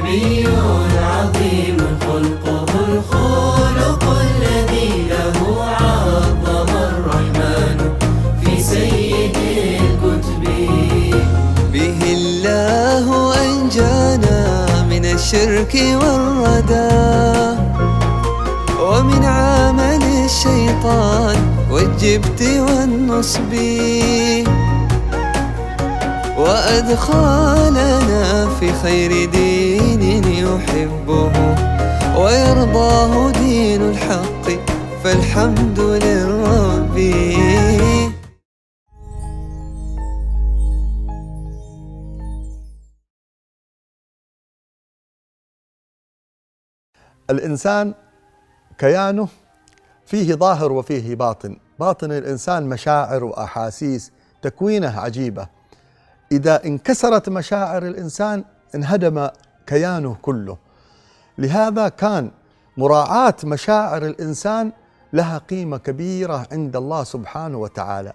نبي عظيم خلقه الخلق الذي له عظم الرحمن في سيد الكتب. به الله أنجانا من الشرك والردى ومن عمل الشيطان والجبت والنصب، وأدخلنا في خير دين يحبه ويرضاه دين الحق، فالحمد للرب. الإنسان كيانه فيه ظاهر وفيه باطن. باطن الإنسان مشاعر وأحاسيس، تكوينه عجيبة. إذا انكسرت مشاعر الإنسان انهدم كيانه كله. لهذا كان مراعاة مشاعر الإنسان لها قيمة كبيرة عند الله سبحانه وتعالى.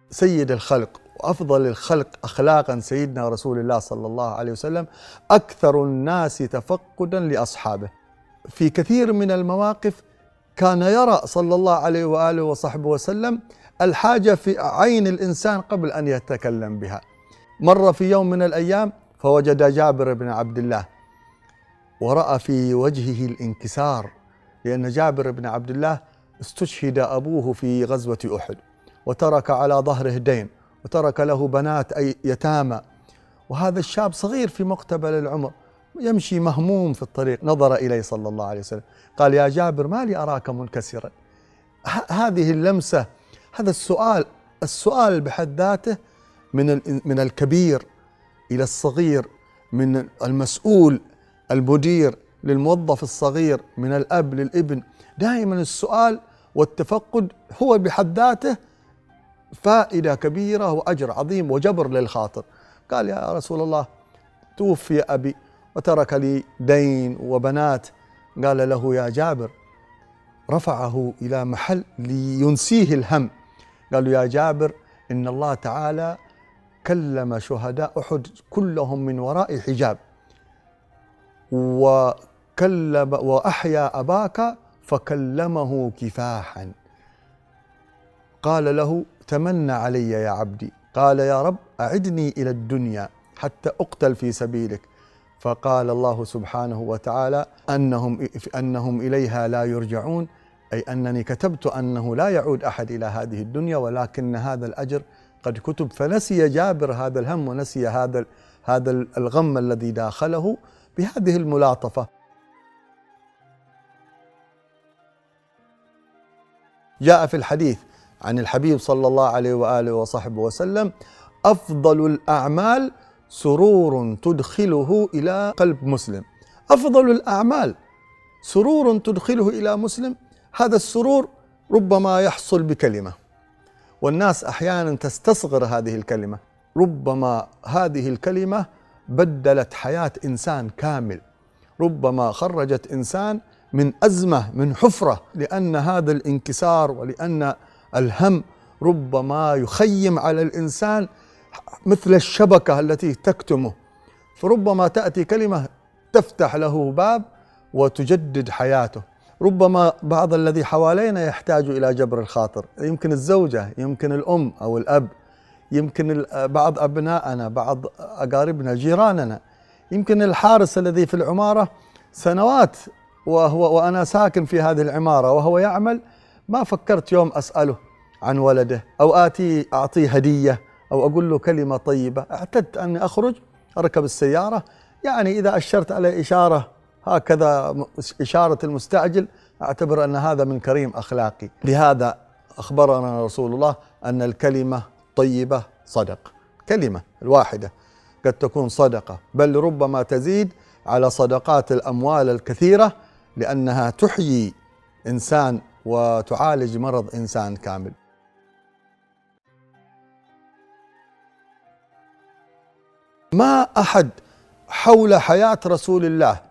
سيد الخلق وأفضل الخلق أخلاقا سيدنا رسول الله صلى الله عليه وسلم أكثر الناس تفقدا لأصحابه. في كثير من المواقف كان يرى صلى الله عليه وآله وصحبه وسلم الحاجة في عين الإنسان قبل أن يتكلم بها. مر في يوم من الأيام فوجد جابر بن عبد الله ورأى في وجهه الانكسار، لأن جابر بن عبد الله استشهد أبوه في غزوة أحد، وترك على ظهره دين، وترك له بنات أي يتامى، وهذا الشاب صغير في مقتبل العمر يمشي مهموم في الطريق. نظر إليه صلى الله عليه وسلم قال: يا جابر ما لي أراك منكسرا؟ هذه اللمسة، هذا السؤال بحد ذاته من الكبير إلى الصغير، من المسؤول المدير للموظف الصغير، من الأب للابن. دائما السؤال والتفقد هو بحد ذاته فائدة كبيرة وأجر عظيم وجبر للخاطر. قال: يا رسول الله توفي أبي وترك لي دين وبنات. قال له: يا جابر، رفعه إلى محل لينسيه الهم. قال له: يا جابر، إن الله تعالى كلم شهداء أحد كلهم من وراء حجاب، وكلم وأحيا أباك فكلمه كفاحا. قال له: تمنى علي يا عبدي. قال: يا رب أعدني إلى الدنيا حتى أقتل في سبيلك. فقال الله سبحانه وتعالى: أنهم إليها لا يرجعون، أي أنني كتبت أنه لا يعود أحد إلى هذه الدنيا، ولكن هذا الأجر قد كتب. فنسي جابر هذا الهم ونسي هذا الغم الذي داخله بهذه الملاطفة. جاء في الحديث عن الحبيب صلى الله عليه وآله وصحبه وسلم: أفضل الأعمال سرور تدخله إلى قلب مسلم. أفضل الأعمال سرور تدخله إلى مسلم. هذا السرور ربما يحصل بكلمة، والناس أحيانا تستصغر هذه الكلمة. ربما هذه الكلمة بدلت حياة إنسان كامل، ربما خرجت إنسان من أزمة، من حفرة، لأن هذا الانكسار ولأن الهم ربما يخيم على الإنسان مثل الشبكة التي تكتمه، فربما تأتي كلمة تفتح له باب وتجدد حياته. ربما بعض الذي حوالينا يحتاج إلى جبر الخاطر، يمكن الزوجة، يمكن الأم أو الأب، يمكن بعض أبنائنا، بعض أقاربنا، جيراننا، يمكن الحارس الذي في العمارة سنوات وأنا ساكن في هذه العمارة وهو يعمل، ما فكرت يوم أسأله عن ولده أو أعطيه هدية أو أقول له كلمة طيبة. اعتدت أني أخرج أركب السيارة، يعني إذا أشرت على إشارة هكذا، إشارة المستعجل، أعتبر أن هذا من كريم أخلاقي. لهذا أخبرنا رسول الله أن الكلمة طيبة صدق. كلمة الواحدة قد تكون صدقة، بل ربما تزيد على صدقات الأموال الكثيرة، لأنها تحيي إنسان وتعالج مرض إنسان كامل. ما أحد حول حياة رسول الله،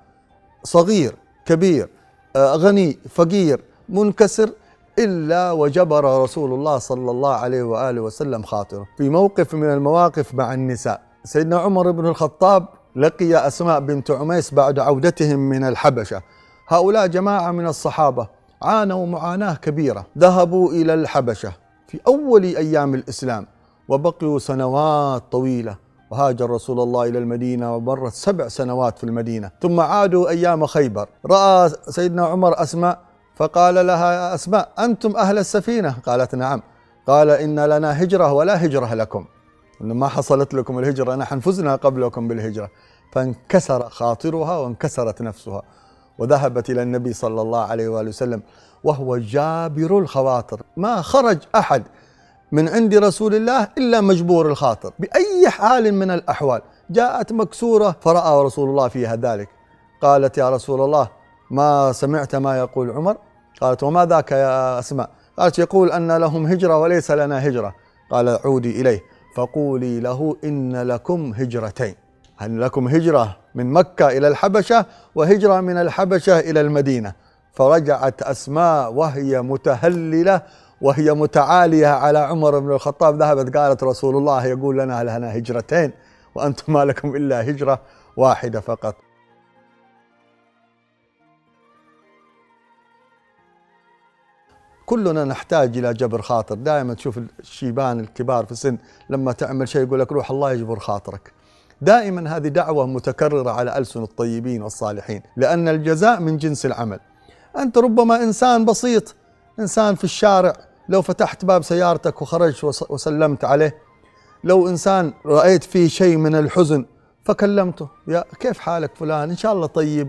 صغير كبير، غني فقير منكسر، إلا وجبر رسول الله صلى الله عليه وآله وسلم خاطره. في موقف من المواقف مع النساء، سيدنا عمر بن الخطاب لقي أسماء بنت عميس بعد عودتهم من الحبشة. هؤلاء جماعة من الصحابة عانوا معاناة كبيرة، ذهبوا إلى الحبشة في أول أيام الإسلام وبقيوا سنوات طويلة، وهاجر رسول الله إلى المدينة ومرت 7 سنوات في المدينة، ثم عادوا أيام خيبر. رأى سيدنا عمر أسماء فقال لها: يا أسماء أنتم أهل السفينة؟ قالت: نعم. قال: إن لنا هجرة ولا هجرة لكم، إن ما حصلت لكم الهجرة، نحن فزنا قبلكم بالهجرة. فانكسر خاطرها وانكسرت نفسها، وذهبت إلى النبي صلى الله عليه وآله وسلم وهو جابر الخواطر. ما خرج أحد من عند رسول الله إلا مجبور الخاطر بأي حال من الأحوال. جاءت مكسورة فرأى رسول الله فيها ذلك، قالت: يا رسول الله ما سمعت ما يقول عمر؟ قالت: وما ذاك يا أسماء؟ قالت: يقول أن لهم هجرة وليس لنا هجرة. قال: عودي إليه فقولي له إن لكم هجرتين، هل لكم هجرة من مكة إلى الحبشة وهجرة من الحبشة إلى المدينة. فرجعت أسماء وهي متهللة وهي متعالية على عمر بن الخطاب، ذهبت قالت: رسول الله يقول لنا هجرتين وأنتم ما لكم إلا هجرة واحدة فقط. كلنا نحتاج إلى جبر خاطر. دائما تشوف الشيبان الكبار في السن لما تعمل شيء يقول لك: روح الله يجبر خاطرك. دائما هذه دعوة متكررة على ألسن الطيبين والصالحين، لأن الجزاء من جنس العمل. أنت ربما إنسان بسيط، إنسان في الشارع، لو فتحت باب سيارتك وخرجت وسلمت عليه، لو إنسان رأيت فيه شيء من الحزن فكلمته: يا كيف حالك فلان؟ إن شاء الله طيب،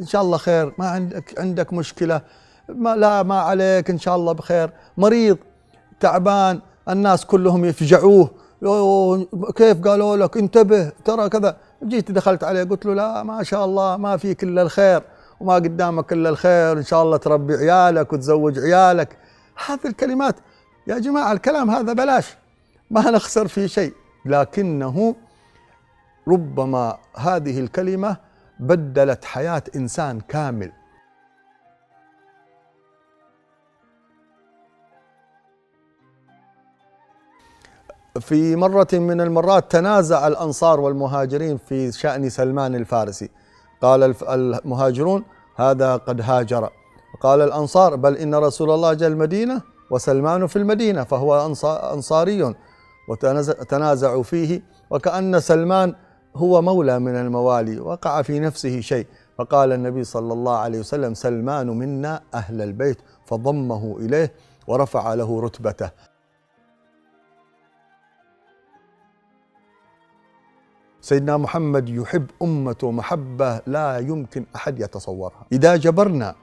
إن شاء الله خير، ما عندك مشكلة؟ ما عليك، إن شاء الله بخير. مريض تعبان الناس كلهم يفجعوه: كيف قالوا لك؟ انتبه ترى كذا. جيت دخلت عليه قلت له: لا ما شاء الله ما فيك إلا الخير وما قدامك إلا الخير، إن شاء الله تربي عيالك وتزوج عيالك. هذه الكلمات يا جماعة الكلام هذا بلاش، ما نخسر فيه شيء، لكنه ربما هذه الكلمة بدلت حياة إنسان كامل. في مرة من المرات تنازع الأنصار والمهاجرين في شأن سلمان الفارسي. قال المهاجرون: هذا قد هاجر. وقال الأنصار: بل إن رسول الله جاء المدينة وسلمان في المدينة فهو أنصاري. وتنازعوا فيه، وكأن سلمان هو مولى من الموالي، وقع في نفسه شيء. فقال النبي صلى الله عليه وسلم: سلمان منا أهل البيت، فضمه إليه ورفع له رتبته. سيدنا محمد يحب أمته محبة لا يمكن أحد يتصورها. إذا جبرنا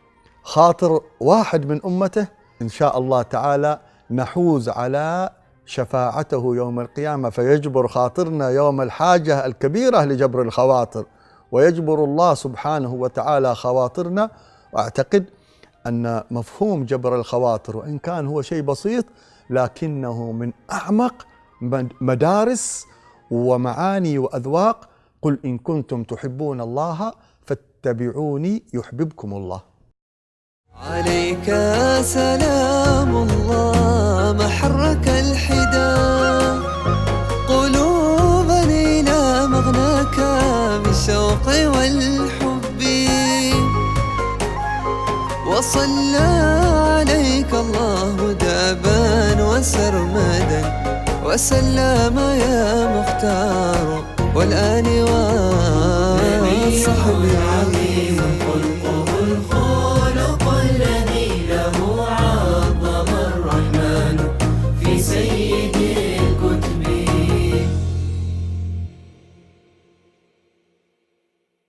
خاطر واحد من أمته إن شاء الله تعالى نحوز على شفاعته يوم القيامة، فيجبر خاطرنا يوم الحاجة الكبيرة لجبر الخواطر، ويجبر الله سبحانه وتعالى خواطرنا. وأعتقد أن مفهوم جبر الخواطر وإن كان هو شيء بسيط، لكنه من أعمق مدارس ومعاني وأذواق. قل إن كنتم تحبون الله فاتبعوني يحببكم الله. عليك سلام الله ما حرك الحدا، قلوبا إلى مغناك بالشوق والحب، وصلى عليك الله دابا وسرمدا، وسلم يا مختار والآل والصحب.